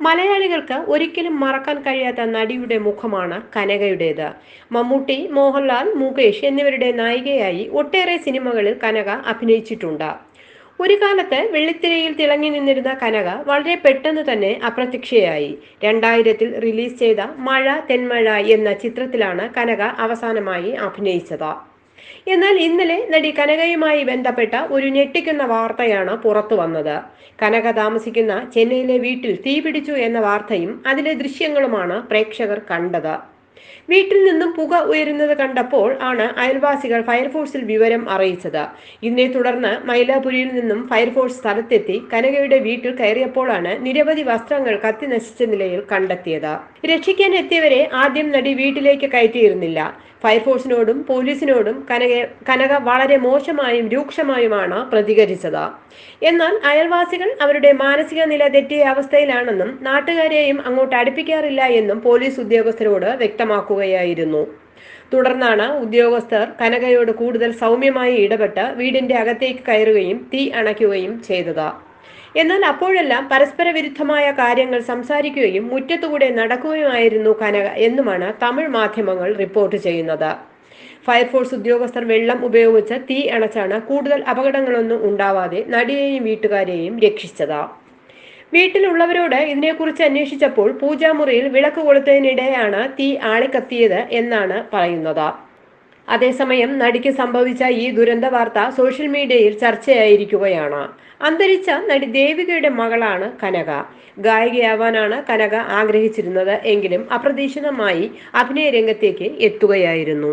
മലയാളികൾക്ക് ഒരിക്കലും മറക്കാൻ കഴിയാത്ത നടിയുടെ മുഖമാണ് കനകയുടേത്. മമ്മൂട്ടി, മോഹൻലാൽ, മുകേഷ് എന്നിവരുടെ നായികയായി ഒട്ടേറെ സിനിമകളിൽ കനക അഭിനയിച്ചിട്ടുണ്ട്. ഒരു കാലത്ത് വെള്ളിത്തിരയിൽ തിളങ്ങി നിന്നിരുന്ന കനക വളരെ പെട്ടെന്ന് തന്നെ അപ്രത്യക്ഷയായി. 2000-ൽ റിലീസ് ചെയ്ത മഴ തെന്മഴ എന്ന ചിത്രത്തിലാണ് കനക അവസാനമായി അഭിനയിച്ചത്. എന്നാൽ ഇന്നലെ നടി കനകയുമായി ബന്ധപ്പെട്ട ഒരു ഞെട്ടിക്കുന്ന വാർത്തയാണ് പുറത്തു വന്നത്. കനക താമസിക്കുന്ന ചെന്നൈയിലെ വീട്ടിൽ തീപിടിച്ചു എന്ന വാർത്തയും അതിലെ ദൃശ്യങ്ങളുമാണ് പ്രേക്ഷകർ കണ്ടത്. വീട്ടിൽ നിന്നും പുക ഉയരുന്നത് കണ്ടപ്പോൾ ആണ് അയൽവാസികൾ ഫയർഫോഴ്സിൽ വിവരം അറിയിച്ചത്. ഇതിനെ തുടർന്ന് മൈലാപുരിയിൽ നിന്നും ഫയർഫോഴ്സ് സ്ഥലത്തെത്തി കനകയുടെ വീട്ടിൽ കയറിയപ്പോഴാണ് നിരവധി വസ്ത്രങ്ങൾ കത്തി നശിച്ച നിലയിൽ കണ്ടെത്തിയത്. രക്ഷിക്കാൻ എത്തിയവരെ ആദ്യം നടി വീട്ടിലേക്ക് കയറ്റിയിരുന്നില്ല. ഫയർഫോഴ്സിനോടും പോലീസിനോടും കനക വളരെ മോശമായും രൂക്ഷമായുമാണ് പ്രതികരിച്ചത്. എന്നാൽ അയൽവാസികൾ അവരുടെ മാനസിക നില തെറ്റിയ അവസ്ഥയിലാണെന്നും നാട്ടുകാരെയും അങ്ങോട്ട് അടുപ്പിക്കാറില്ല എന്നും പോലീസ് ഉദ്യോഗസ്ഥരോട് വ്യക്തമാക്കുകയായിരുന്നു. തുടർന്നാണ് ഉദ്യോഗസ്ഥർ കനകയോട് കൂടുതൽ സൗമ്യമായി ഇടപെട്ട് വീടിന്റെ അകത്തേക്ക് കയറുകയും തീ അണയ്ക്കുകയും ചെയ്തത്. എന്നാൽ അപ്പോഴെല്ലാം പരസ്പര വിരുദ്ധമായ കാര്യങ്ങൾ സംസാരിക്കുകയും മുറ്റത്തുകൂടെ നടക്കുകയുമായിരുന്നു കനക എന്നുമാണ് തമിഴ് മാധ്യമങ്ങൾ റിപ്പോർട്ട് ചെയ്യുന്നത്. ഫയർഫോഴ്സ് ഉദ്യോഗസ്ഥർ വെള്ളം ഉപയോഗിച്ച് തീ അണച്ചാണ് കൂടുതൽ അപകടങ്ങളൊന്നും ഉണ്ടാവാതെ നടിയെയും വീട്ടുകാരെയും രക്ഷിച്ചത്. വീട്ടിലുള്ളവരോട് ഇതിനെക്കുറിച്ച് അന്വേഷിച്ചപ്പോൾ പൂജാമുറിയിൽ വിളക്ക് കൊളുത്തതിനിടെയാണ് തീ ആളിക്കത്തിയത് എന്നാണ് പറയുന്നത്. അതേസമയം നടിക്ക് സംഭവിച്ച ഈ ദുരന്ത വാർത്ത സോഷ്യൽ മീഡിയയിൽ ചർച്ചയായിരിക്കുകയാണ്. അന്തരിച്ച നടി ദേവികയുടെ മകളാണ് കനക. ഗായികയാവാനാണ് കനക ആഗ്രഹിച്ചിരുന്നത് എങ്കിലും അപ്രതീക്ഷിതമായി അഭിനയ രംഗത്തേക്ക് എത്തുകയായിരുന്നു.